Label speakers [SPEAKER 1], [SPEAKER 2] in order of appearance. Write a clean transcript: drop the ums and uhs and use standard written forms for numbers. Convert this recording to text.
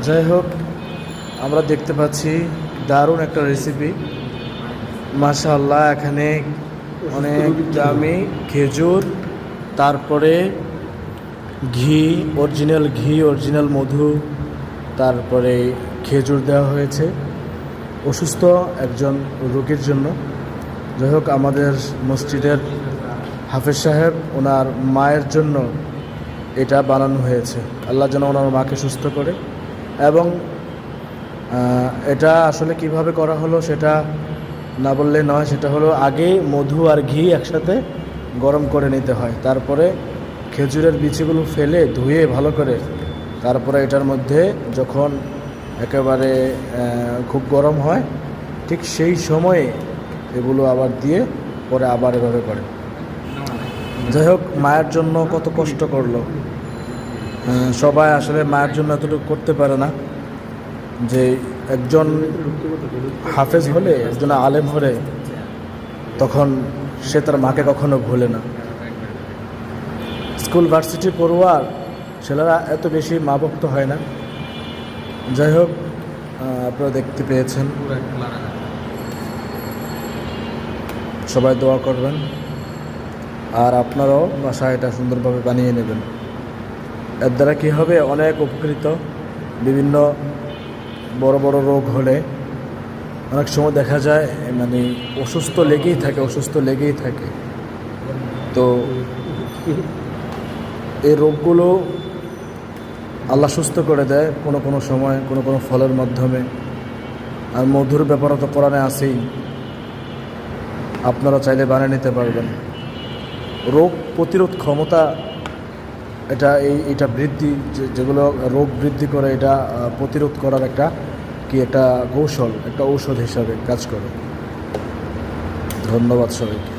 [SPEAKER 1] যাই হোক, আমরা দেখতে পাচ্ছি দারুণ একটা রেসিপি। মাশাআল্লাহ, এখানে অনেক দামি খেজুর, তারপরে ঘি, অরিজিনাল মধু, তারপরে খেজুর দেওয়া হয়েছে অসুস্থ একজন রোগীর জন্য। যাই হোক, আমাদের মসজিদের হাফেজ সাহেব ওনার মায়ের জন্য এটা বানানো হয়েছে। আল্লাহ যেন ওনার মাকে সুস্থ করে। এবং এটা আসলে কিভাবে করা হলো সেটা না বললে নয়। সেটা হলো আগে মধু আর ঘি একসাথে গরম করে নিতে হয়, তারপরে খেজুরের বিচিগুলো ফেলে ধুয়ে ভালো করে, তারপরে এটার মধ্যে যখন একেবারে খুব গরম হয় ঠিক সেই সময়ে এগুলো আবার দিয়ে পরে আবার এভাবে করে। যাই হোক, মায়ের জন্য কত কষ্ট করলো। সবাই আসলে মায়ের জন্য এতটুকু করতে পারে না। যে একজন হাফেজ হলে, একজন আলেম হলে, তখন সে তার মাকে কখনো ভুলে না। স্কুল ভার্সিটি পড়ুয়ার ছেলেরা এত বেশি মা ভক্ত হয় না। যাই হোক, আপনারা দেখতে পেয়েছেন। সবাই দোয়া করবেন, আর আপনারাও বাসায় এটা সুন্দরভাবে বানিয়ে নেবেন। এর দ্বারা কী হবে, অনেক উপকৃত। বিভিন্ন বড় বড় রোগ হলে অনেক সময় দেখা যায় মানে অসুস্থ লেগেই থাকে। তো এই রোগগুলো আল্লাহ সুস্থ করে দেয় কোনো সময়, কোনো ফলের মাধ্যমে। আর মধুর ব্যাপারও তো কোরআনে আছেই, আপনারা চাইলে বানিয়ে নিতে পারবেন। রোগ প্রতিরোধ ক্ষমতা এটা বৃদ্ধি, যেগুলো রোগ বৃদ্ধি করে, এটা প্রতিরোধ করার একটা কৌশল, একটা ঔষধ হিসাবে কাজ করে। ধন্যবাদ সবাইকে।